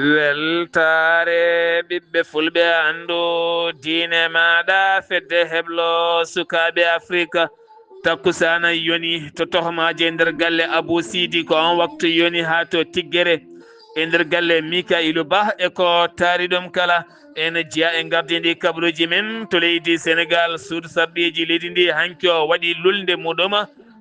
weltare ɓiɓɓe fulɓe andu diine maɗa fedde heblo sukaɓe afrique takkusana yoni to tohmaji e nder galle Abou Sidi ko on waktu yoni ha to Tiggere e nder galle Mikailou Ba e ko taari ɗum kala ene jeeya e gardidi kabaruji men to leydi Sénégal suudu sarɗiji leydi ndi hanki o waɗi lulde muɗum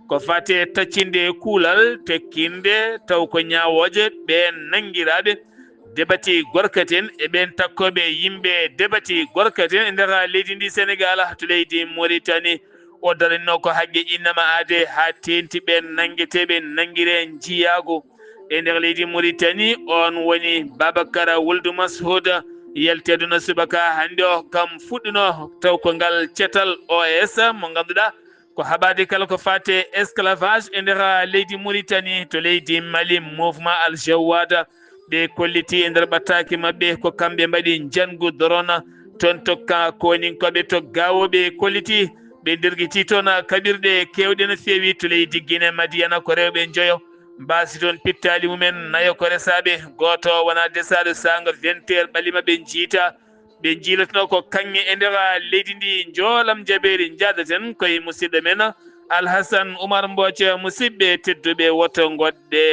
ko fate taccinde kuulal tekkinde taw ko ñawoje ɓe nanguiraɓe debati gorkaten e ɓen takkoɓe yimɓe debati gorkaten e nder leydi ndi Sénégal to leydi Mauritanie o daranno ko haqqe innama aade ha tenti ɓen nangueteɓe nanguire jiyago e nder leydi Mauritanie on woni Babacar Wuld Mashoud yalteduno subaka hande o kam fuɗɗino taw ko ngal cetal OS mo ganduɗa ko haɓade kala ko fate esclavage e nder leydi Mauritanie to leydi Mali mouvement Al Jawada ɓe kolliti e nder ɓattaki mabɓe ko kamɓe mbaɗi jangu dorona toon tokka koninkoɓe to gawoɓe kolliti ɓe dirguiti toon kaɓirɗe kewɗe no fewi to leydi Guinée Madiana ko rewɓe joyo mbasi toon pittali mumen nayo ko resaɓe goto wona desaɗo sanga 20 heures ɓalima ɓe jiita ɓe jiilatno ko kanŋe e nder leydi ndi joolam jaɓeri jadaten koye musidɗo men Alhassane Oumar Mbodj musidɓe tedduɓe woto goɗɗe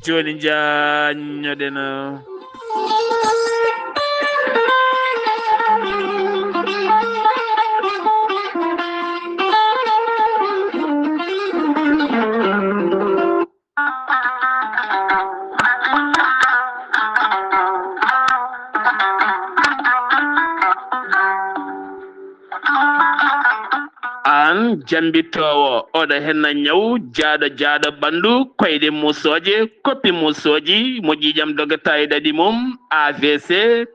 joni jañoɗen an jambitowo oɗo henna ñaw jaaɗo ɓandu koyɗe musoje koppi musoji moƴƴijam dogata e ɗaɗi mum AVC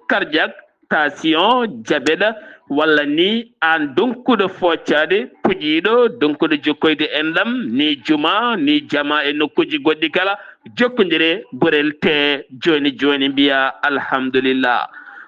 cardiaque tension diabète walla ni an donkuɗo foccade puƴiɗo donkuɗo jokkoyde endam ni juma ni jama e nokkuji goɗɗi kala jokkodire gorel te joni mbiya alhamdulillah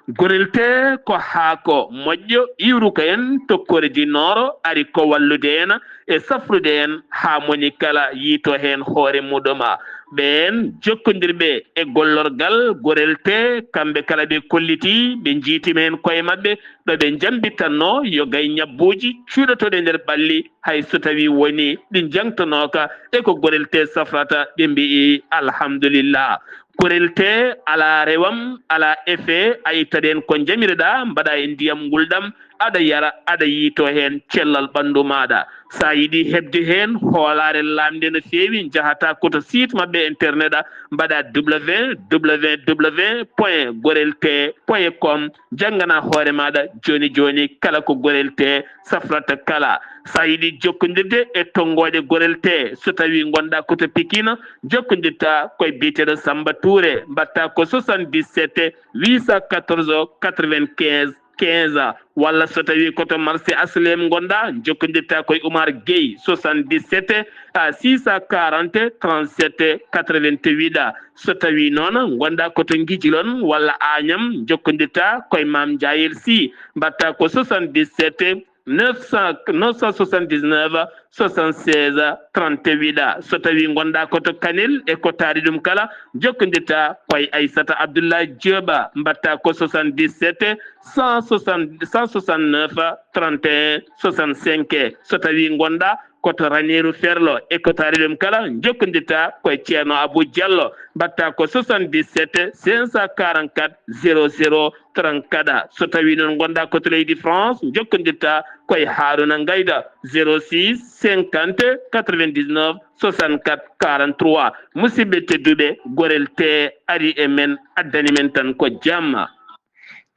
gorel te ko haako moƴƴo iwru ko en tokkore dinoro ari ko wallude en e safrude en ha moni kala yiito hen hoore muɗuma ɓen jokkodirɓe e gollorgal gorel te kamɓe kala ɓe kolliti ɓe jiitima hen koye mabɓe ɗo ɓe jambittanno yo gay ñabbuji cuuɗotoɗe nder ɓalli hay so tawi woni ɗi jangtanoka e ko gorel te safrata ɓe mbi alhamdulillah gorel te ala rewam ala effet a ittaɗen ko jamireɗa mbaɗa e ndiyam nguldam aɗa yara aɗa yiito hen cellal ɓandu maɗa sa yiiɗi hebde hen hoolare lamde no fewi jahata koto site mabɓe internet mbaɗa www.gorelte.com janggana hoore maɗa joni kala ko gorel te safrata kala sa yiiɗi jokkodirde e tongoje gorel te so tawi gonɗa koto Pikine jokkodirta koye biyeteɗo Samba Touré mbatta ko 77 814 95 15 walla so tawi koto marché aslem gonɗa jokkodirta koye Oumar Gueye 77 640 37 88 so tawi noon gonɗa koto Guijilon walla Agnam jokkodirta koye Mame Diayel Sy mbatta ko 77 979 76 38 so tawi gonɗa koto Kanel e ko taari ɗum kala jokkodirta koye Aissata Abdoulaye Dioba mbatta ko 77 169 31 65 so tawi gonɗa koto Ranérou Ferlo e ko taari ɗum kala jokkodirta koye ceerno Abou Diallo mbatta ko 77 544 00 34 so tawi noon gonɗa koto leydi France jokkodirta koye Harouna Gayda 06 50 99 64 43 musidɓe tedduɓe gorel te ari e men addani men tan ko jamma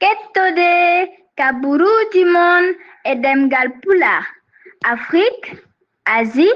kettude kabaruji mon e demgal pulaar Afrique Asie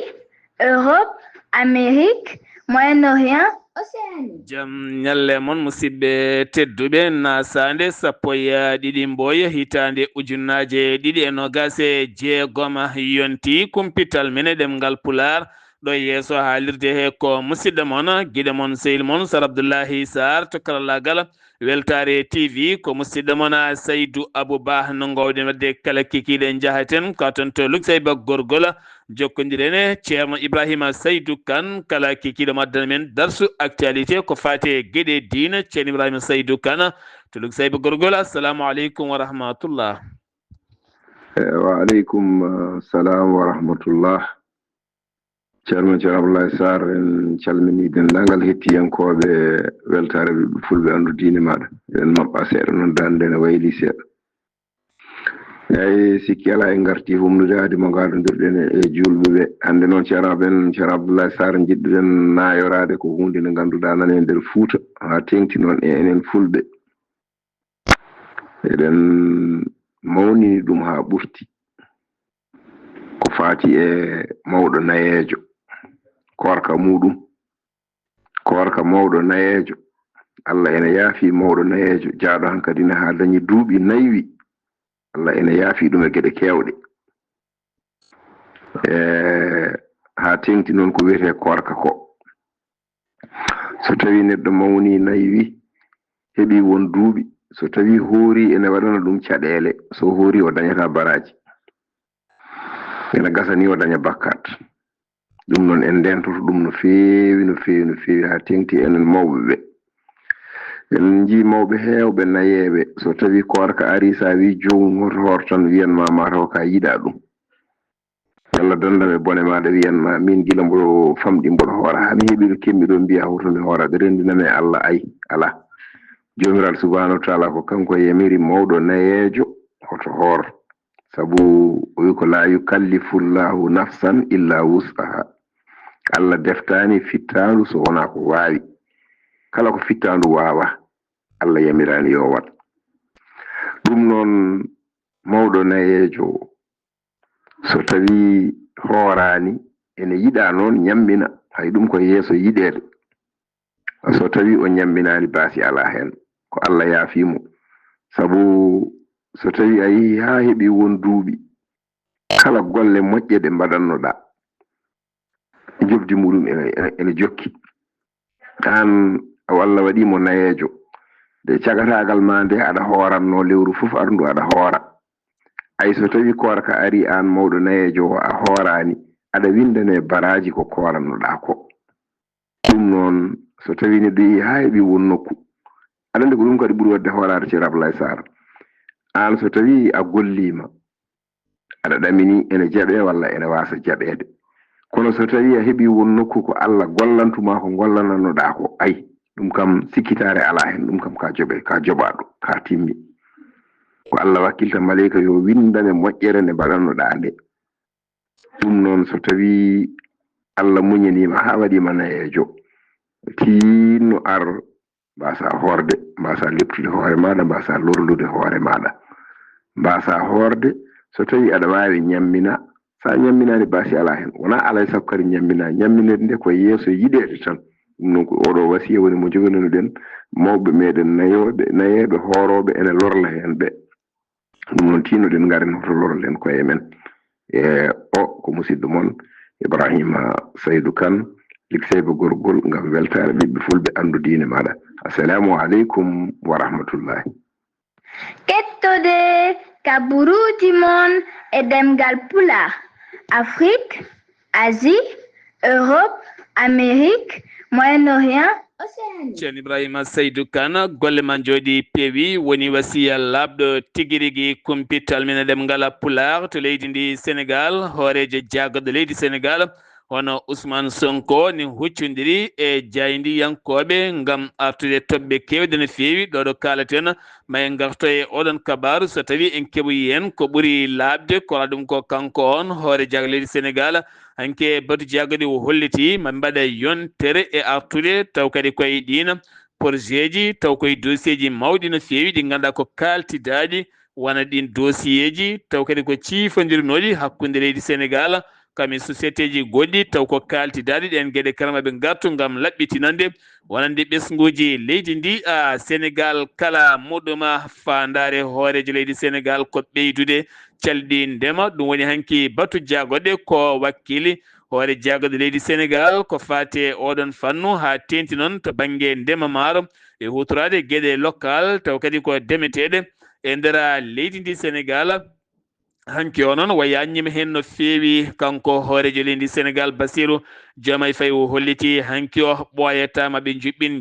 Europe Amérique Moyen-Orient Océanie jam ñalle moon musidɓe tedduɓe nasande sappo e ɗiɗi mboya hitande ujunnaje ɗiɗi e nogas e jeegom yonti kumpital men e ɗemgal pular ɗo yeeso haalirde he ko musidɗo moon guiɗo moon sehil moon Sar Abdoullahi Sarr to karallagal Weltare TV ko musidɗo moon Saydou Abouba no gowɗen wadde kala kikiɗe jahaten ko ton to Lukseyba gorgol jokkodirene ceerno Ibrahima Saydou Kane kala kikiɗo maddana men darsu actualité ko fate gueɗe diina ceerno Ibrahima Saydou Kane to Lukseyba gorgol. Assalamu aleykum wa rahmatullah. Wa aleykum salam wa rahmatullah. ceerno Abdoulaye Sarr en calmini dendagal hettiyankoɓe weltare ɓiɓɓe fulɓe andu diine maɗa en mabɓa seeɗa noon dande ne wayli seeɗa eyyi sikki ala en garti humnude adi mo galdodirɗen e julɓeɓe hande noon ceerno Abdoulaye Sarr jiɗɗuɗen nayorade ko hunde nde ganduɗa nane e nder Fouta ha tengti noon e enen fulɓe eɗen mawnini ɗum ha ɓurti ko fati e mawɗo nayejo korka muɗum korka mawɗo nayejo Allah ene yaafi mawɗo nayejo jaaɗo hankadi ne ha dañi duuɓi naywi Allah ene yaafi ɗum e geɗe kewɗe ha tengti noon ko wiyete korka ko so tawi neɗɗo mawni naywi heɓi won duuɓi so tawi hoori ene waɗana ɗum caɗele so hoori o dañata baraji ene gasani o daña bakkat ɗum noon en ndentoto ɗum no feewi ha tengti enen mawɓe ɓe en ji mawɓe heewɓe nayeɓe so tawi korka ari sa wi jomum hoto hoor tan wiyanma mataw ka yiɗa ɗum walla dandam e bone maɗa wiyanma min gila mboɗo famɗi mboɗo hoora hami heeɓi ɗo kemmi ɗo mbiya hoto mi hoora ɓe rendiname Allah ay ala jomiraɗo subhanahu wa taala ko kanko yamiri mawɗo nayejo hoto hoor sabu o wi ko la yukallifullahu nafsan illa wus'aha Allah deftani fittandu so wona ko wawi kala ko fittandu wawa Allah yamirani yo wat ɗum noon mawɗo nayejo so tawi hoorani ene yiɗa noon ñammina hay ɗum ko yeeso yiɗede so tawi o ñamminani baasi ala hen ko Allah yaafimo sabu so tawi a yeehi ha heeɓi won duuɓi kala golle moƴƴe ɗe mbaɗannoɗa jofdi muɗum ene jokki an walla waɗimo nayejo de cagatagal ma nde aɗa hooranno lewru fof arndu aɗa hoora ay so tawi korka ari an mawɗo nayejo o a hoorani aɗa windane baraji ko korannoɗa ko ɗum noon so tawi neɗɗo yeehi ha heeɓi won nokku aɗa andi ko ɗum kadi ɓuuri wadde hoorade ceerno Abdoulaye Sarr an so tawi a gollima aɗa ɗamini ene jaɓe walla ene wasa jaɓede kono so tawi a heeɓi won nokku ko Allah gollantuma ko gollananoɗa ko ay ɗum kam sikkitare ala hen ɗum kam ka joɓaɗo ka timmi ko Allah wakkilta malayika yo windane moƴƴere nde mbaɗannoɗa nde ɗum noon so tawi Allah muñanima ha waɗima nayejo tinno ar mbasa horde mbasa leptude hoore maɗa mbasa lorlude hoore maɗa mbasa horde so tawi aɗa wawi ñammina sa ñamminani baasi ala hen wona alay sago kadi ñamminede nde ko yeeso yiɗede tan ɗum noon ko oɗo wasiya woni mo jogananoɗen mawɓe meɗen nayeɓe hooroɓe ene lorla hen ɓe ɗum noon tinnoɗen garen hoto lorlen koye men o ko musidɗo moon Ibrahima Saydou Kane Lukseyba gorgol ngam weltare ɓiɓɓe fulɓe andu diine maɗa. Assalamu aleykum wa rahmatullahi. Kettode kaburuji mon e demgal pulaar Afrique, Asie, Europe, Amérique, Moyen-Orient, Océanie. ceerno Ibrahima Saydou Kane golle ma jooɗi peewi woni wasiya labɗo tigui rigui kumpital men ɗemgal pulaar to leydi ndi Sénégal hoorejo jaggoɗo leydi Sénégal hono Ousmane Sonko ni huccodiri e jaydiyankoɓe ngam artude toɓɓe kewɗe no fewi ɗoɗo kalaten ma en garto e oɗon kabaru so tawi en keɓoyi hen ko ɓuuri labde kono ɗum ko kanko on hoore jago leydi Sénégal hanke batu jaggoɗi o holliti ma mbaɗa yontere e artude taw kadi koye ɗina projet ji taw koye dossier ji mawɗi no fewi ɗi ganduɗa ko kaltidaɗi wona ɗin dossier ji taw kadi ko ciifodirnoɗi hakkude leydi Sénégal kami société ji goɗɗi taw ko kaltidaɗi ɗen gueɗe karamaɓe gartu gam laɓɓitinande wonande ɓesguji leydi ndi Sénégal kala muɗuma fandare hoorejo leydi Sénégal ko ɓeydude calɗi ndema ɗum woni hanki batu jagoɗe ko wakkili hoore jagode leydi Sénégal ko fate oɗon fannu ha tenti noon to banggue ndema maaro e hutorade gueɗe local taw kadi ko demeteɗe e nder leydi ndi Sénégal hanki o noon wayañima hen no feewi kanko hoorejo leydi Sénégal Bassirou Diomaye Faye o holliti hanki o ɓoyatama ɓe juɓɓin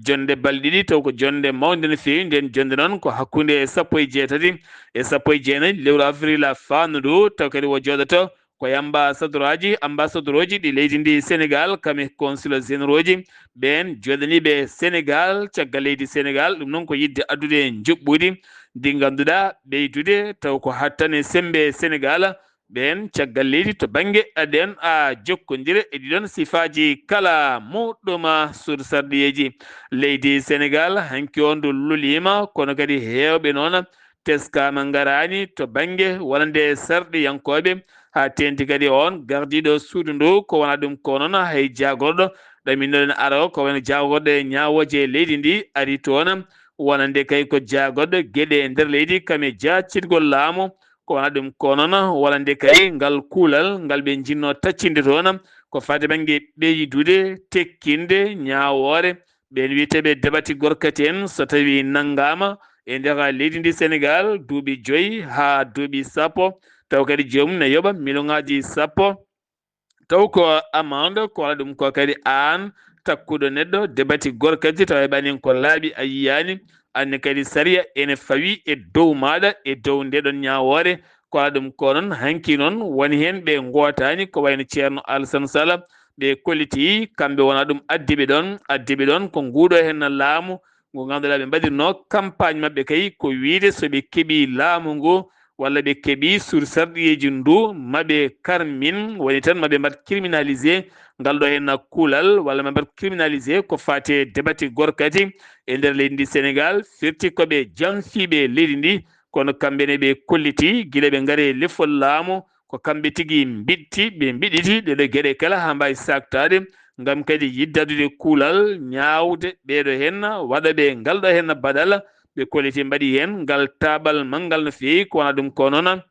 jonde balɗe ɗiɗi taw ko jonde mawde no feewi nden jonde noon ko hakkude 17 e 19 lewru avril fannudu taw kadi wo joɗoto ko ambassadeur oji ɗi leydi ndi Sénégal kame consulat généraux ji ɓen joɗaniɓe Sénégal caggal leydi Sénégal ɗum noon ko yidde addude juɓɓudi ndi ganduɗa ɓeydude taw ko hattane sembe Sénégal ɓen caggal leydi to banggue aɗen a jokkodire e ɗiɗon sifaji kala muɗum sur sarɗiyeji leydi Sénégal hanki on ndu lulima kono kadi hewɓe noon teskama garani to banggue wonande sarɗiyankoɓe ha tenti kadi on gardiɗo suudu ndu ko wona ɗum ko noon hay jagorɗo ɗaminoɗen ara ko wona jagorɗo e ñawoje leydi ndi ari toon wonande kay ko jagorɗo gueɗe nder leydi kame jaccitgol laamu ko wona ɗum ko noon wonande kay ngal kuulal ngal ɓe jinno taccinde toon ko fade banggue ɓeydude tekkinde ñawore ɓen wiyeteɓe debati gorkati en so tawi nanggama e nder leydi ndi Sénégal duuɓi 5 ha duuɓi 10 taw kadi joomum ne yoɓa million-ngaji 10 taw ko amende ko wona ɗum ko kadi an takkuɗo neɗɗo debati gorkati taw heɓani ko laaɓi a yiyani anne kadi saria ene fawi e dow maɗa e dow ndeɗon ñawore ko wona ɗum ko noon hanki noon woni hen ɓe gotani ko wayno ceerno Alassane Sall ɓe kolliti kamɓe wona ɗum addiɓe ɗon ko nguuɗo hen laamu ngo ganduɗa ɓe mbaɗirno campagne mabɓe kay ko wiide soɓe keeɓi laamu ngu walla ɓe keeɓi sur sarɗiyeji ndu maɓe karmin woni tan maɓe mbat criminalisé ngal ɗo hen kuulal walla maɓe mbat criminalisé ko fate debati gorkati e nder leydi ndi Sénégal firti koɓe janfiɓe leydi ndi kono kamɓene ɓe kolliti guila ɓe gaare lefol laamu ko kamɓe tigui ɓe mbiɗiti ɗeɗo gueɗe kala ha mbawi saktade ngam kadi yiddadude kuulal ñawde ɓeɗo hen waɗaɓe ngal ɗo hen baɗal ɓe kolliti mbaɗi hen ngal tabal manggal no fewi ko wona ɗum ko noon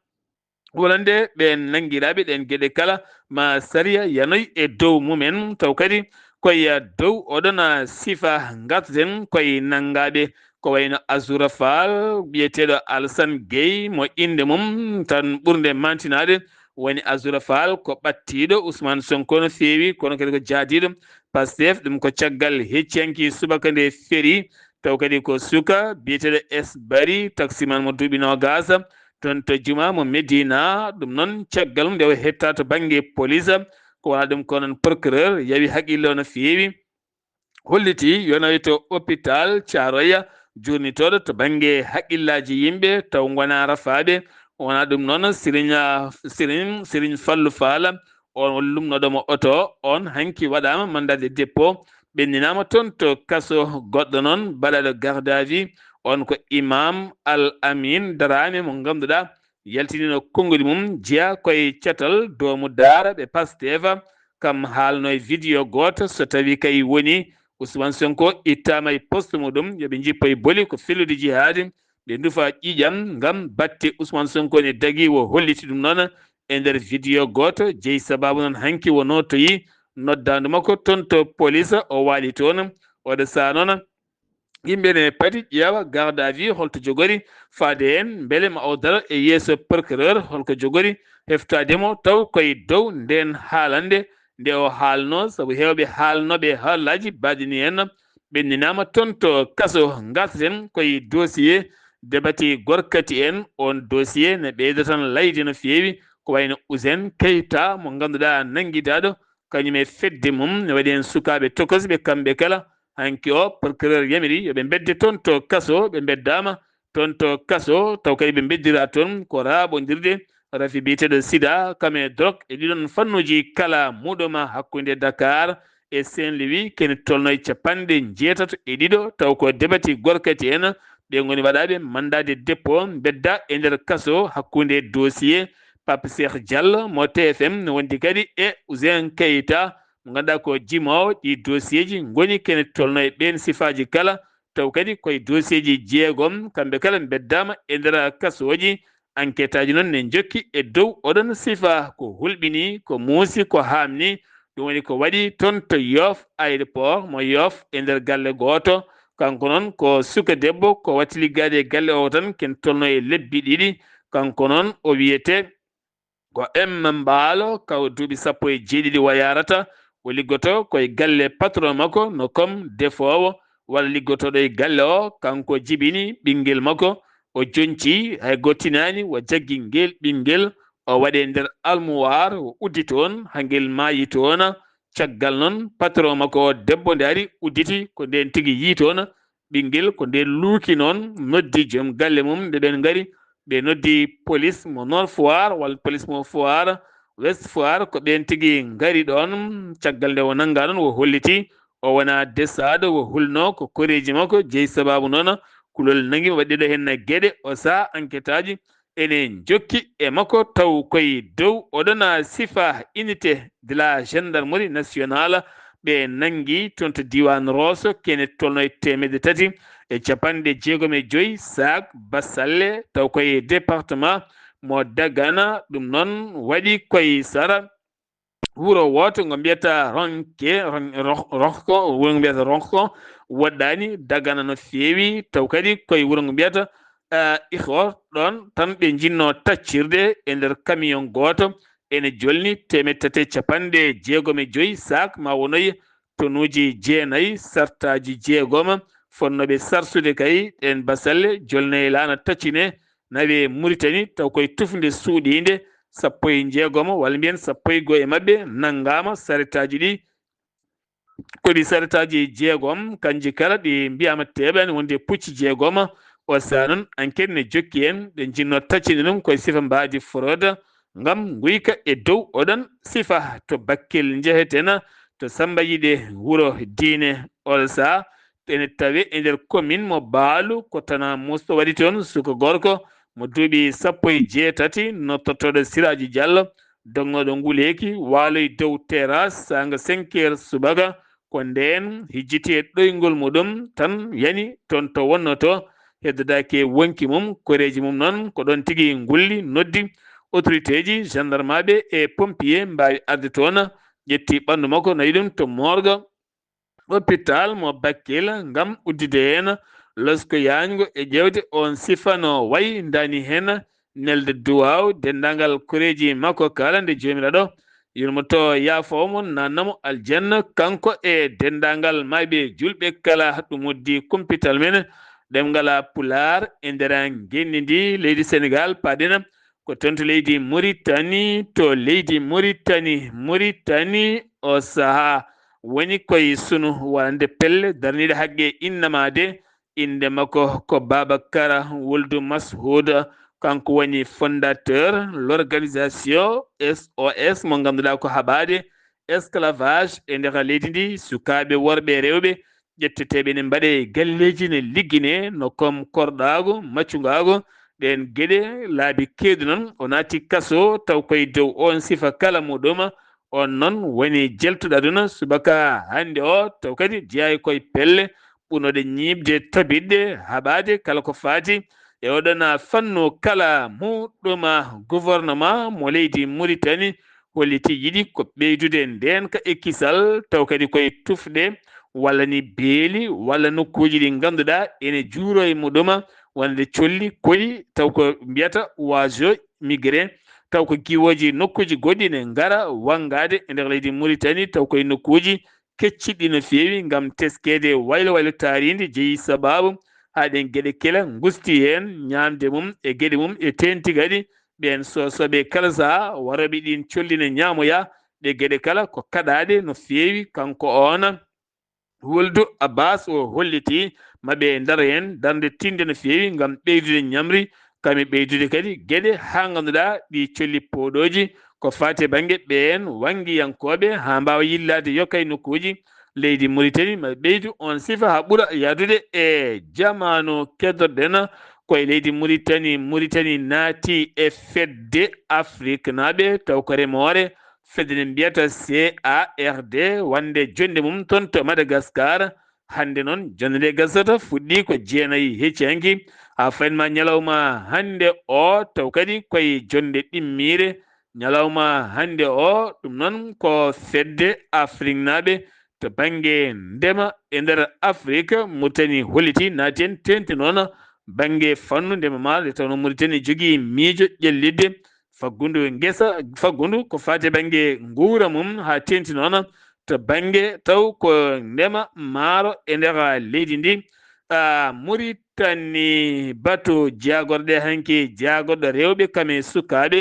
wonande ɓe nanguiraɓe ɗen gueɗe kala ma saria yanoy e dow mumen taw kadi koye dow oɗon sifa gartaten koye nangaɓe ko wayno Azoura Fall biyeteɗo Alassane Gueye mo inde mum tan ɓurde mantinade woni Azoura Fall ko ɓattiɗo Ousmane Sonko no fewi kono kadi ko jaadiɗo Pastef ɗum ko caggal hecciyanki subaka nde feeri taw kadi ko suka biyeteɗo S Bari taximan mo duuɓi 20 toon to juma mo Medina ɗum noon caggal nde o hetta to banggue police ko wona ɗum ko noon procureur yawi haqqille no fewi holliti yonayi to hôpital Thiaroye jurnitoɗo to banggue haqqillaji yimɓe taw gona rafaɓe wona ɗum noon Serigne Fallou Fall on lumnoɗomo auto on hanki waɗama mandat de dépôt ɓenninama toon to kaso goɗɗo noon baɗaɗo garde à vue on ko Imam Al Amin Darame mo ganduɗa yaltinino konnguli mum jeeya koye cetal doomu daara ɓe Pastef kam haalno e vidéo goto so tawi kay woni Ousmane Sonko ittama e poste muɗum yooɓe jippo e booli ko fellude jihadi ɓe dufa ƴiƴam ngam batte Ousmane Sonko ne dagui wo holliti ɗum noon e nder vidéo goto jeeyi sababu noon hanki wo notoyi noddandu makko toon to police o waali toon oɗo saa noon yimɓe ne padi ƴeewa garde à vue holto jogori faade hen beele ma o daro e yeeso procureur holko jogori heftademo taw koye dow nden haalande nde o haalno saabu hewɓe haalnoɓe haallaji baɗini hen ɓenninama toon to kaso gartaten koye dossier debati gorkati en on dossier ne ɓeydo tan laydi no fewi ko wayno Ousene Keita mo ganduɗa nanguidaɗo kañum e fedde mum ne waɗi hen sukaɓe tokosɓe kamɓe kala hanki o procureur yamiri yoɓe bedde toon to kaso ɓe beddama toon to kaso taw kadi ɓe beddira toon ko raɓodirde rafi biyeteɗo sida kame drogue e ɗiɗon fannuji kala muɗuma hakkude Dakar e Saint-Louis kene tolno e 92 taw ko debati gorkati en ɓe goni waɗaɓe mandat de dépôt bedda e nder kaso hakkude dossier Pape Cheikh Diallo mo TFM ne wondi kadi e Ousene Keita mo ganduɗa ko jimowo ɗi dossier ji goni kene tolno e ɓen sifaji kala taw kadi koye dossier ji jeegom kamɓe kala beddama e nder kasoji enquête aji noon ne jokki e dow oɗon sifa ko hulɓini ko muusi ko hamni ɗum woni ko waɗi toon to Yoff aéroport mo Yoff e nder galle goto kanko noon ko suka debbo ko watti liggade e galle o tan ken tolno e lebbi ɗiɗi kanko noon o wiyete ko Emma Mbaalo kaw duuɓi 17 o yarata o liggoto koye galle patron makko no comme defowo walla liggotoɗo e galle o kanko jibini ɓinguel makko o jonci hay gottinani o jaggi ngel ɓinguel o waɗe nder almuwar o uddi toon ha ngel maayi toon caggal noon patron makko o debbo nde ari udditi ko nden tigui yi toon ɓinguel ko nden luuki noon noddi joom galle mum nde ɓen gaari ɓe noddi police mo Nord Foire walla police mo Foire West Foire ko ɓen tigui gaari ɗon caggal nde o nanga ɗon o holliti o wona desade o hulno ko koreji makko jeeyi sababu noon kulol nangui waɗɗiɗo hen gueɗe o saa enquête aji ene jokki e makko taw koye dow oɗon sifa unité de la gendarmerie nationale ɓe nangui toon to diwan Rosso kene tolno e 300 e 65 sac basalle taw koye département mo Dagana ɗum noon waɗi koye sara wuro woto ngo mbiyata rohko wuro ngo mbiyata ronko woɗɗani Dagana no feewi taw kadi koye wuro ngo mbiyata ihor ɗon tan ɓe jinno taccirde e nder camion goto ene jolni 365 sac ma wonoyi tonuji 9 sartaji 6 fonnoɓe sarsude kay ɗen basalle jolne e laana taccine nawe Mauritanie taw koye tufde suuɗinde 16 walla mbiyen 15 e mabɓe nanggama saretaji ɗi koɗi saretaji 6 kanji kala ɗi mbiyama teɓani wonde pucci 6 o saa noon enquête ne jokki en ɓe jinno taccide ɗum koye sifa mbadi fraude ngam guyka e dow oɗon sifa to Bakel jeheten to Samba Yiɗe wuro diine oɗo saa ene tawe e nder commune mo Baalu ko tana musto waɗi toon suka gorko mo duuɓi 18 nottotoɗo Siraji Diallo dongoɗo nguleki waaloy dow terrasse sanga 5 heures subaka ko nden hijjiti e ɗoygol muɗum tan yani toon to wonnoto heddodaki wonki mum koreji mum noon ko ɗon tigui ngulli noddi autorité ji gendarme e pompier mbawi arde toon ƴetti ɓandu makko nayi ɗum to morgue hôpital mo Bakel ngam uddide hen losko yañgo e ƴewde on sifa no wayi dani hen nelde duwaw dendagal koreji makko kala nde jomiraɗo yurmoto yaafowmo nannamo aljanna kanko e dendagal mayɓe julɓe kala ɗum uddi kumpital men ɗemgala pular e nder genni ndi leydi Sénégal paɗena ko toon to leydi Mauritanie to leydi Mauritanie o saaha woni koye sunu wande pelle darniɗe haqqe innamade inde makko ko Babacar Wuldu Mashoud kanko woni fondateur l'organisation SOS mo ganduɗa ko haɓade esclavage e nder leydi ndi sukaɓe worɓe rewɓe ƴetteteɓe ne mbaɗe galleji ne liggine no comme korɗago maccugago ɗen gueɗe laabi kewɗi noon o naati kaso taw koye dow on sifa kala muɗum on noon woni jeltuɗo aduna subaka hande o taw kadi jeeya koye pelle ɓurnoɗe ñiibde tabiɗɗe haɓade kala ko faati e oɗon fannu kala muɗum gouvernement mo leydi Mauritanie holliti yiɗi ko ɓeydude ndenka e kisal taw kadi koye tufɗe walla ni beeli walla nokkuji ɗi ganduɗa ene juuro e muɗum wonde colli koɗi taw ko mbiyata oiseau migré taw ko giwoji nokkuji goɗɗi ne ngara wangade e nder leydi Mauritanie taw koye nokkuji kecciɗi no feewi ngam teskede waylo waylo taaride jeeyi sababu haɗen gueɗe kela gusti hen ñamde mum e gueɗe mum e tenti kadi ɓen sosoɓe kala saaha waroɓe ɗin colli ne ñamoya ɗe gueɗe kala ko kaɗade no feewi kanko on Wuldu Abbas o holliti maɓe ndar hen darde tinde no feewi ngam ɓeydude ñamri kami ɓeydude kadi gueɗe ha ganduɗa ɗi colli poɗoji ko fate banggue ɓen wangiyankoɓe ha mbawa yillade yokkay nokkuji leydi Mauritanie ma ɓeydu on sifa ha ɓuura yadude e jamanu keddorɗen koye leydi Mauritanie naati e fedde Afrique naɓe taw ko remore fedde nde mbiyata CARD wande jonde mum toon to Madagascar hande noon jonde nde gasata fuɗɗi ko 9 hecci hanki ha faynma ñalawma hande o taw kadi koye jonde ɗimmire ñalawma hande o ɗum noon ko fedde Afrique naɓe to banggue ndema e nder Afrique Mauritanie holliti naati hen tenti noon banggue fannu ndema maaro nde tawno Mauritanie jogui miijo ƴellidde faggudu guesa faggudu ko fate banggue guura mum ha tenti noon to banggue taw ko ndema maaro e nder leydi ndi Mauritanie bato jagorɗe hanki jagorɗo rewɓe kame sukaɓe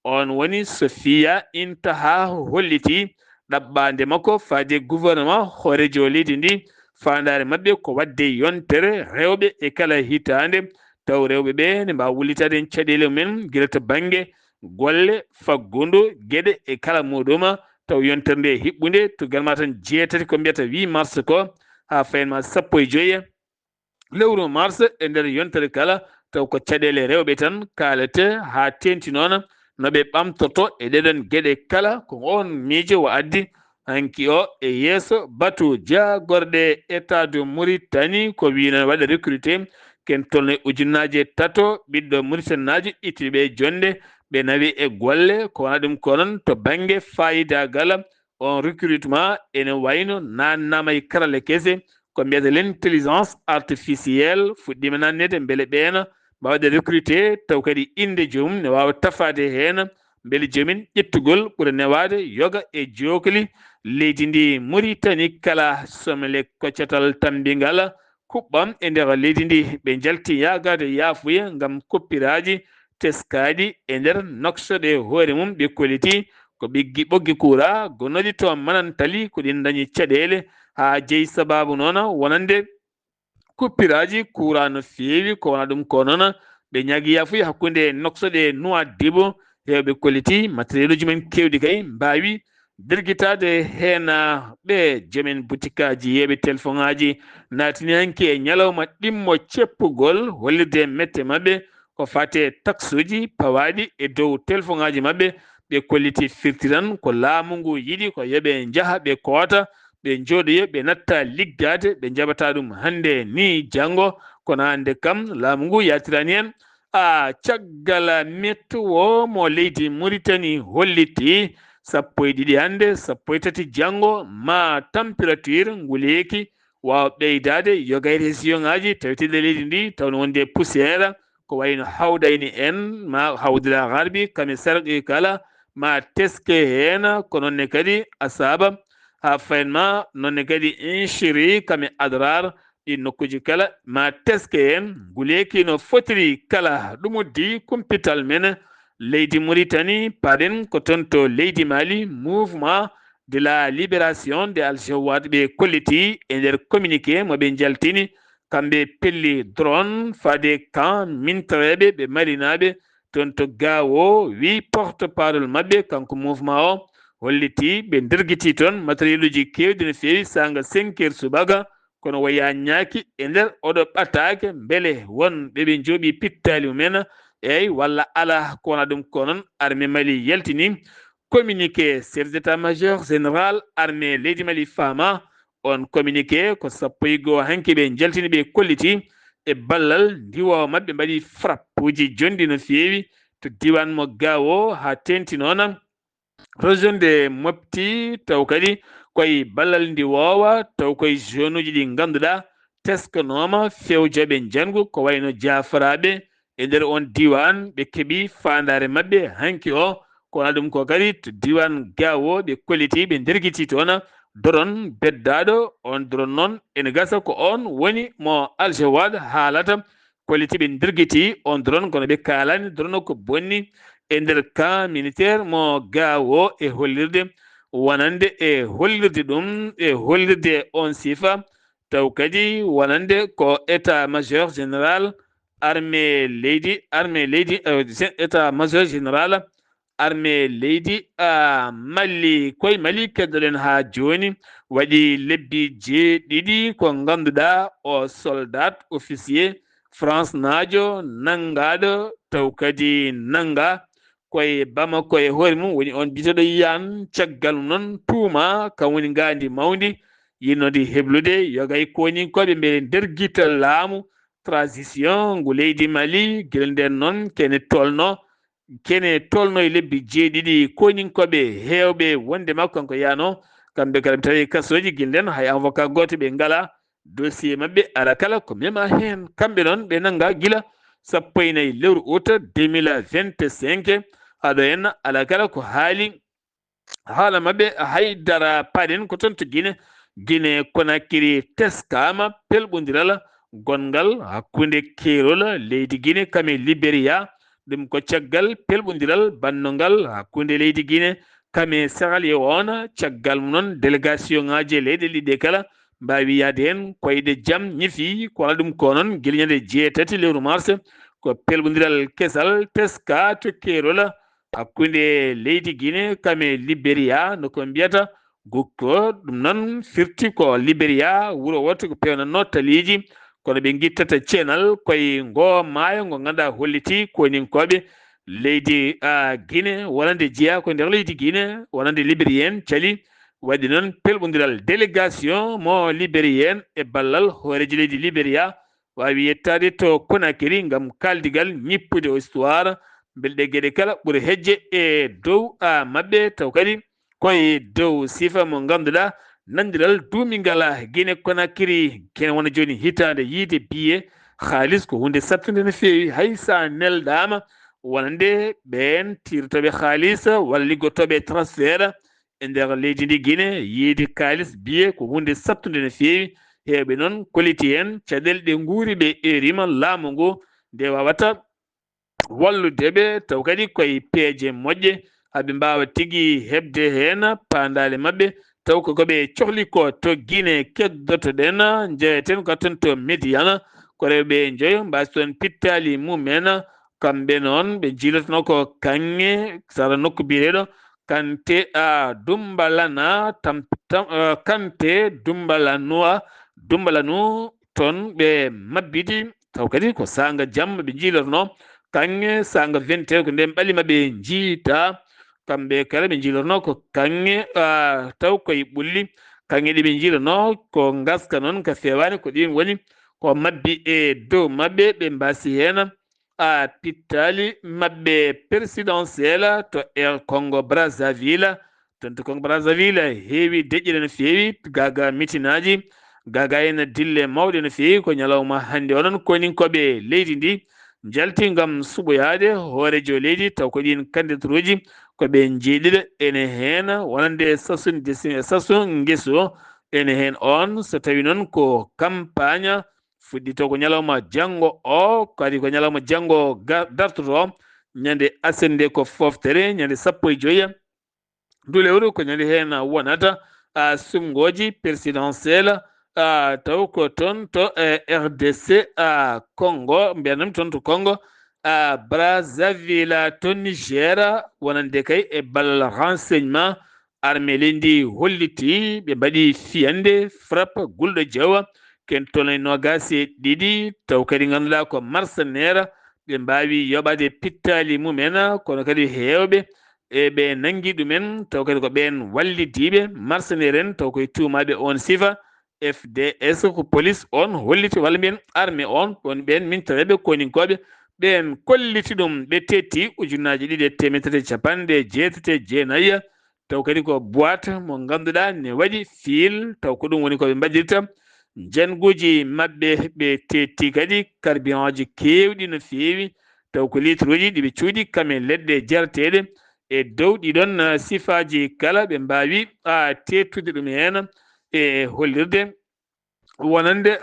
on woni Sophia Intaha holliti ɗaɓɓande makko fade gouvernement hoorejo leydi ndi fandare mabɓe ko wadde yontere rewɓe e kala hitande taw rewɓe ɓe ne mbawa wullitade en caɗele mumen guila to banggue golle faggudu gueɗe e kala muɗum taw yontere nde hiɓɓude to galma tan jeetati ko mbiyata 8 mars ko ha fayenma 15 lewru mars e nder yontere kala taw ko caɗele rewɓe tan kalete ha tenti noon noɓe ɓamtoto e ɗeɗon gueɗe kala ko on miijo o addi hanki o e yeeso batu jagorɗe état de Mauritanie ko wino waɗa recruté ken tolno ujunnaje tato ɓiɗɗo Mauritanie naji ittiɓe jonde ɓe nawi e golle ko wona ɗum ko noon to banggue fayidagal on recrutement ene wayno nannama e karale kese ko mbiyata l'intelligence artificielle fuɗɗima nannede beele ɓeena mbawde recruté taw kadi inde joomum ne wawa tafade hen beele joomin ƴettugol ɓuura newade yoga e jokoli leydi ndi Mauritanie kala somle koccatal tambingal kuɓɓam e nder leydi ndi ɓe jalti yagade yaafuya gam koppiraji teskaɗi e nder noksoɗe hoore mum ɓe kolliti ko ɓoggi kuura gonnoɗi to manantali ko ɗin dañi caɗele ha jeeyi sababu noon wonande kuppiraji kuura no feewi ko wona ɗum ko noon ɓe ñagui yafuya hakkude noksoɗe Nouadhibou hewɓe kolliti matériel uji men kewɗi kay mbawi dirguitade hen ɓe joomen boutique aji yeɓe téléphone aji natini hanki e ñalawma ɗimmo ceppugol hollirde mette mabɓe ko fate taxe uji pawaɗi e dow téléphone aji mabɓe ɓe kolliti firtiran ko laamu ngu yiɗi ko yoɓe jaaha ɓe koota ɓe jooɗoyo ɓe natta liggade ɓe jaɓata ɗum hande ni janggo kono hande kam laamu ngu yatirani hen caggal météo mo leydi Mauritanie holliti 12 hande 13 janggo ma température nguleyki wawa ɓeydade yoga e région ngaji tawiteɗe leydi ndi tawno wonde poussiére ko wayno hawɗayni en ma hawdila harbi kame sarqi kala ma teske hen ko nonne kadi asaba ha fayenma nonne kadi inchiri kame adrar ɗi nokkuji kala ma teske hen guleki no fotiri kala ɗum uddi kumpital men leydi Mauritanie paɗen ko toon to leydi Mali mouvement de la libération de Al-Jawad ɓe kolliti e nder communiqué moɓe jaltini kamɓe pelli drone fade camp mintareɓe ɓe marinaɓe toon to gawo wi porte parole mabɓe kanko mouvement o holliti ɓe dirguiti toon matériel uji kewɗi no fewi sanga 5 heures subaga kono waya ñaaki e nder oɗo ɓattake beele won ɓeɓe jooɓi pittali mumen eyyi walla ala ko wona ɗum ko noon armée Mali yaltini communiqué chef d'état major général armée leydi Mali fama on communiqué ko 11 hanki ɓe jaltini ɓe kolliti e ballal ndiwowo mabɓe mbaɗi frappe uji jondi no fewi to diwan mo gawo ha tenti noon région de Mopti taw kadi koye ballal ndiwowa taw koye zone uji ɗi ganduɗa teskanoma fewjoɓe jangu ko wayno jafaraɓe e nder on diwan ɓe keeɓi fandare mabɓe hanki o ko wona ɗum ko kadi to diwan gawo ɓe kolliti ɓe dirguiti toon doron beddaɗo on doron noon ene gasa ko on woni mo Al-Jawad haalata kolliti ɓe dirguiti on doron kono ɓe kalani doron ko bonni e nder camp militaire mo gawo e hollirde wonande e hollirde ɗum e hollirde on sifa taw kadi wonande ko état major général armée leydi état major général armée leydi Mali koye Mali keddoɗen ha joni waɗi lebbi jeeɗiɗi ko ganduɗa o soldat officier France naajo nangaɗo taw kadi nanga koye Bamako e hoore mum woni on biteɗo Yan caggal noon tuuma kam woni ngandi mawdi yinnode heblude yogay koninkoɓe ɓe nder guital laamu transition ngu leydi Mali gila nden noon kene tolno e lebbi jeeɗiɗi koninkoɓe heewɓe wonde makko kanko yano kamɓe kala mi tawi kasoji gila nden hay avocat goto ɓe ngala dossier mabɓe ala kala ko mema hen kamɓe noon ɓe nanga gila 14 lewru août 2025 haɗo henna ala kala ko haala mabɓe haydara paɗen ko toon to Guinée Conakry teskama pelɓodiral gongal hakkude Kerol leydi Guinée kame Libéria ɗum ko caggal pelɓodiral bannongal hakkude leydi Guinée kame Sierra Leone caggal noon délégation ngaji leyɗe ɗiɗi kala mbawi yaade hen koyɗe jaam ñifi ko wala ɗum ko noon guila ñande 6 lewru mars ko pelɓodiral kesal teska to Kerol hakkude leydi Guinée kame Libéria noko mbiyata gukko ɗum noon firti ko Libéria wuro woto ko pewnanno taliji kono ɓe guittata ceenal koye ngo maayo ngo ganduɗa holliti koninkoɓe leydi Guinée wonande jeeya ko nder leydi Guinée wonande libérien cali waɗi noon pelɓodiral délégation mo libérien e ballal hooreji leydi Libéria wawi yettade to Conakry gam kaldigal ñippude o histoire belɗe gueɗe kala ɓuuri hejje e dow mabɓe taw kadi koye dow sifa mo ganduɗa nandiral duumigal Guinée Conakry kene wona joni hitande yiide biye haalis ko hunde sattude no fewi hay sa nelɗama wonande ɓen tirtoɓe haalis walla liggotoɓe transfert e nder leydi ndi Guinée yiide kalis biye ko hunde sattude no fewi heɓe noon koliti hen caɗele ɗe guuri ɓe erima laamu ngu nde wawata walludeɓe taw kadi koye peeje moƴƴe haɓe mbawa tigui hebde hen pandale mabɓe taw ko koɓe cohli ko to Guinée keddotoɗen jeeyeten ko ton to Médiane ko rewɓe jeeyo mbasi toon pittali mumen kamɓe noon ɓe jiilotono ko kanŋe sara nokku biyeteɗo Kante Dumbalana Kante Dumbalanu toon ɓe mabbiti taw kadi ko sanga jamma ɓe jiilotono kanŋe sanga 21 ko nden ɓalli maɓe jiita kamɓe kala ɓe jiilotono ko kanŋe taw koye ɓulli kanŋe ɗi ɓe jiilono ko gaska noon ko fewani ko ɗin woni ko mabbi e dow mabɓe ɓe mbasi hen pittali mabɓe présidentiel to Congo Brazzaville ton to Congo Brazzaville heewi deƴƴire no fewi gaga mitinaji gaga ene dille mawɗe no fewi ko ñalawma hande onon koninkoɓe leydi ndi jalti gam suɓoyade hoorejo leydi taw ko ɗin candidature uji koɓe jeeɗiɗo ene hen wonande sasu gueso ene hen on so tawi noon ko campagne fuɗɗito ko ñalawma janggo o kadi ko ñalawma janggo dartoto ñande asende ko foftere ñande 15 ndu lewru ko ñande hen wonata sumgoji présidentiel taw ko toon to RDC Congo mbiyanam toon to Congo Brazzaville to Niger wonande kay e ballal renseignement armée lendi holliti ɓe mbaɗi fiyande frappe gulɗo jawa ken toon nogase ɗiɗi taw kadi ganduɗa ko mercenaire ɓe mbawi yoɓade pittali mumen kono kadi hewɓe ɓe nangi ɗumen taw kadi ko ɓen wallidiɓe mercenaire en taw koye tumaɓe on sifa FDS ko police on holliti walla mbiyen armée on ɓen min taweɓe koninkoɓe ɓen kolliti ɗum ɓe tetti ujunnaji 2,350 taw kadi ko boîte mo ganduɗa ne waɗi fil taw ko ɗum woni koɓe mbaɗirta janguji mabɓe ɓe tetti kadi carburant ji kewɗi no fewi taw ko litre uji ɗiɓe cuuɗi kame leɗɗe jarteɗe e dow ɗiɗon sifaji kala ɓe mbawi tettude ɗum hen e hollirde wonande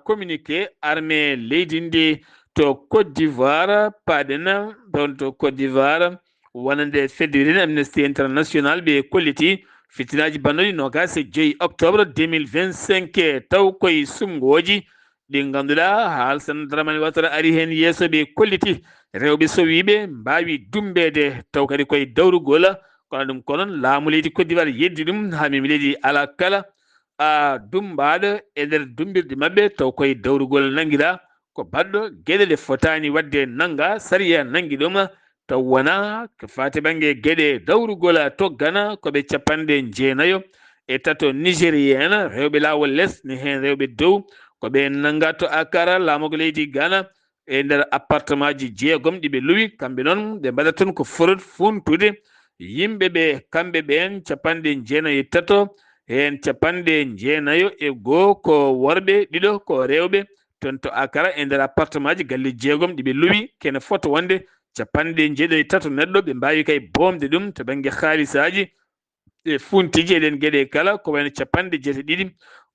communiqué armée leydi ndi to Côte d'Ivoire paɗen ɗon to Côte d'Ivoire wonande fedde Amnesty International ɓe kolliti fitinaji bannoɗi 25 octobre 2025 taw koye sumgoji ɗi ganduɗa Alassane Dramane Ouattara ari hen yeeso ɓe kolliti rewɓe sowiɓe mbawi dumbede taw kadi koye dawrugol kono ɗum ko noon laamu leydi Côte d'Ivoire yeddi ɗum ha mimi leydi ala kala dumbaɗo e nder dumbirɗe mabɓe taw koye dawrugol nanguira ko baɗɗo gueɗe ɗe fotani wadde nanga sariya nangui ɗum taw wona ko fati banggue gueɗe dawrugol toggana koɓe 90 e tato nigérien rewɓe lawol less ne hen rewɓe dow ko ɓe nangato akara laamugo leydi Ghana e nder appartement ji jeegom ɗiɓe luwi kamɓe noon ɓe mbaɗa ton ko forot funtude yimɓe ɓe kamɓe ɓen 93 hen 92 ko worɓe ɗiɗo ko rewɓe ton to akara e nder appartement ji galle jeegom ɗiɓe luwi kene foto wonde 93 neɗɗo ɓe mbawi kay bomde ɗum to banggue haalisaji e funtiji eɗen gueɗe kala ko wayno 72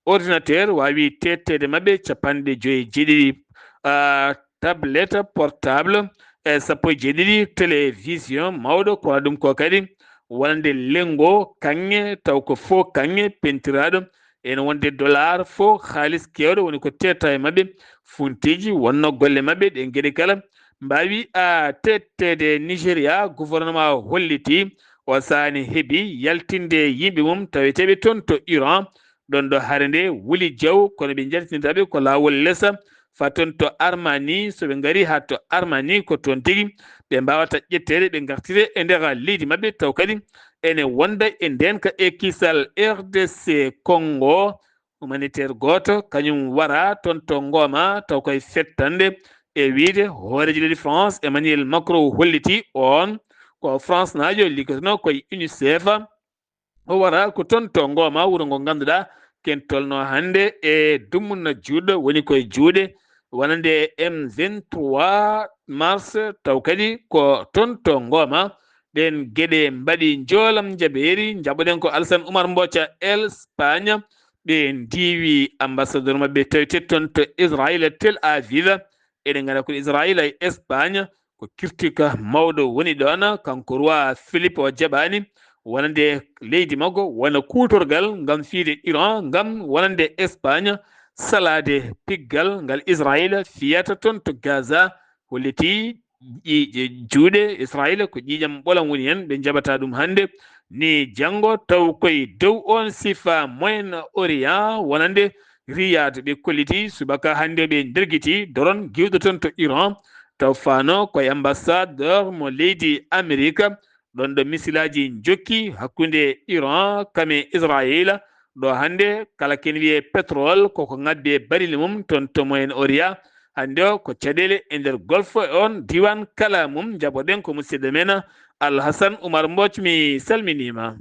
ordinateur wawi tettede mabɓe 57 tablette portable e 17 télévision mawɗo ko ɗum ko kadi wonde lengo kanŋe taw ko faux kanŋe pentiraɗo ene wonde dollar faux haalis kewɗo woni ko tetta e mabɓe funtiji wonno golle mabɓe ɗe gueɗe kala mbawi tettede Nigéria gouvernement holliti o sani heeɓi yaltinde yimɓe mum taweteɓe toon to Iran ɗon ɗo haare nde Wuli Diaw kono ɓe jaltintaɓe ko lawol lesa fa toon to Armani soɓe gari ha to Armani ko toon tigui ɓe mbawata ƴettede ɓe gartire e nder leydi mabɓe taw kadi ene wonda e ndenka e kisal RDC Congo humanitaire goto kañum wara toon to Ngoma taw koye fettande e wiide hooreji leydi France Emmanuel Macron holliti on ko France najo liggotono koye UNICEF o wara ko toon to Ngoma wuuro ngo ganduɗa ken tolno hande e dummunna juɗɗo woni koye juuɗe wonande M23 mars taw kadi ko toon to Ngoma ɗen gueɗe mbaɗi joolam jaɓeri jaɓoɗen ko Alassane Oumar Mbotia Espagne ɓe ndiwi ambassadeur mabɓe tawete toon to Israël Tel Aviv eɗen ganda ko Israël e Espagne ko kirtika mawɗo woni ɗon kanko roi Philippe o jaɓani wonande leydi makko wona kutorgal ngam fiide Iran ngam wonande Espagne salade piggal ngal Israël fiyata toon to Gaza holliti juuɗe Israël ko ƴiƴam ɓolam woni hen ɓe jaɓata ɗum hande ni janggo taw koye dow on sifa Moyen Orient wonande Riyad ɓe kolliti subaka hande ɓe derguiti doron giwɗo toon to Iran taw fano koye ambassadeur mo leydi Amérique ɗon ɗo misilaji jokki hakkude Iran kame Israël ɗo hande kala ken wiye pétrole koko ngabbe barili mum toon to Moyen Orient hande o ko caɗele e nder golfe on diwan kala mum jaɓoɗen ko musidɗo men Alhassane Oumar Mbodj mi salminima.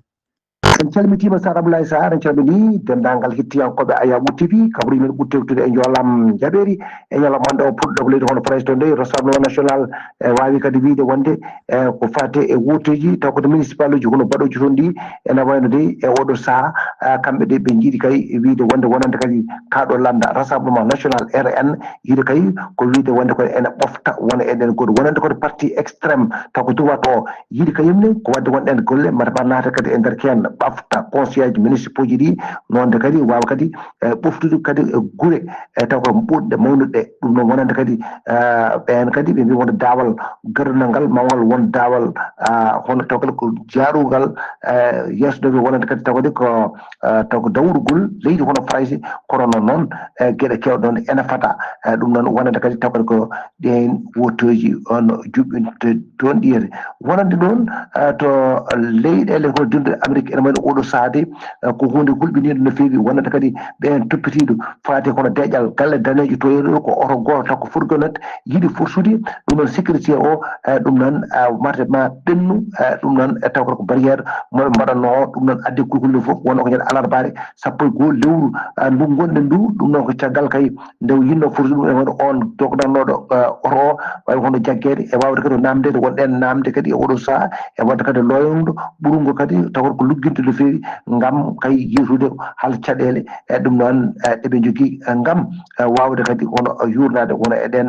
en calmitima Sar Abdoulaye Sarr en calmini dendagal hettiyankoɓe Ayaɓu TV kabaruji men ɓuttewtude e joolam jaɓeri e ñalawma hande o puɗɗo ko leydi hono président nde rassemblement national wawi kadi wiide wonde ko fate e wuuteji taw koto municipal uji hono baɗoji toon ɗi ene wayno de e oɗo saaha kamɓe de ɓe jiiɗi kay wiide wonde wonande kadi kaɗo landa rassemblement national RN yiide kay ko wiide wonde koye ene ɓofta wona eɗen goto wonande koto parti extrême taw ko droite o yiide kayimne ko wadde wonɗen golle mataɓa naata kadi e nder ken ɓafta conseillage municipal ji ɗi nonde kadi wawa kadi ɓoftude kadi guure taw ko ɓuɗɗe mawnuɗe ɗum noon wonande kadi ɓen kadi ɓe mbi wonde dawal gardal ngal mawgal won dawal hono taw kadi ko jaarugal yeesoɗoɓe wonande kadi taw kadi ko taw ko dawrugol leydi hono Fraysi kono noon gueɗe kewɗe noon ene fata ɗum noon wonande kadi taw kadi ko ɗen wotoji on juɓɓinte toon ɗiyete wonande ɗon to leyɗele hono dunde Amérique ene wayno oɗo saade ko hunde hulɓinide no feewi wonande kadi ɓen toppitiɗo faate kono deƴal galle danejo to yeeɗo ko oto goto taw ko fourgonnette yiiɗi forsude ɗum noon sécurité o ɗum noon marde ma ɓennu ɗum noon taw ko barriére moɓe mbaɗanno o ɗum noon addi kulkulle fof wonno ko ñande alarbaɗe 1 lewru ndu gonɗen ndu ɗum noon ko caggal kay nde yinno forsude ɗum e wonde on dogannoɗo oto o wawi hono jaggede e wawde kadi namdede wonɗen namde kadi e oɗo saaha e wadde kadi loyonde ɓurungo kadi taw ko lugginte no feewi ngam kay yirtude hal caɗele e ɗum noon eɓe jogui ngam wawde kadi wono yurnade wono eɗen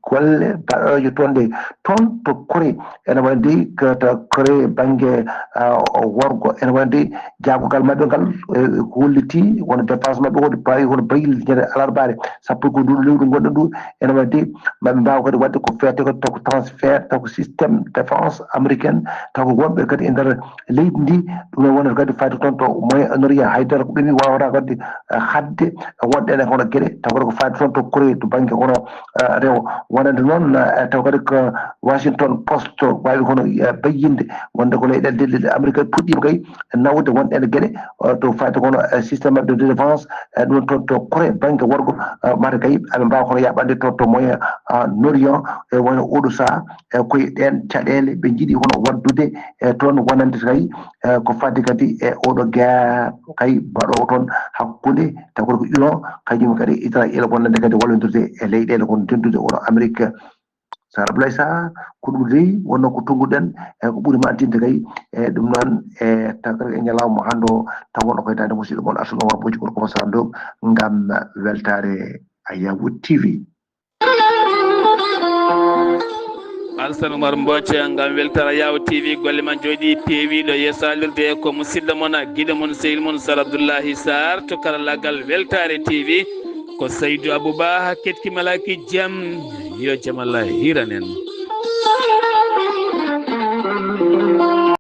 golle baɗoje toon ɗe toon to Corée ene wayde to Corée banggue worgo ene wayde jaagogal mabɓe ngal holliti wono dépense mabɓe wonde pawi hono bayil ñande alarbaɗe 1 lewru gonɗo ndu ene wayde maɓe mbawa kadi wadde ko fete kadi taw ko transfert taw ko systéme défense américaine taw ko wonɓe kadi e nder leydi ndi ɗum wonata kadi fayde toon to moyen honoria haydara ko ɓeni wawata kadi hadde wonɗene hono gueɗe taw kadi ko fayde toon to Corée to banggue hono rewo wonande noon taw kadi ko Washington Post wawi hono bayyinde wonde ko leyɗele delleɗe Amérique puɗɗima kay nawde wonɗene gueɗe to fayde hono systéme de défense ɗum toon to Corée banggue worgo mata kay aɓe mbawa hono yaɓande toon to moyen Orient e wona oɗo saaha koye ɗen caɗele ɓe jiiɗi hono waddude toon wonande kay ko fadde kadi e oɗo guerre kay mbaɗowo toon hakkude taw kadi ko Iran kañum kadi Israël wonande kadi wallodirde e leyɗele kono tendude oɗo Amérique Sara Abdoulaye Sarr ko ɗum rewi wonno ko tonguɗen ko ɓuuri ma antinde kay e ɗum noon e taw kadi e ñalawma hande o taw wonɗo koye dande musidɗo moon Arsuno Wabboji kono ko Sara Diop ngam weltare Ayawu TV. Alsan Oumar Mbocce ngam weltare Ayawu TV golle man jooɗi peewiɗo yeesalirde ko musidɗo moon guiɗo moon sehil moon Sara Abdoulaye Sarr to karallagal weltare TV ko Seydou Abouba kettimalaki jaam yo jaam Allah hiranen.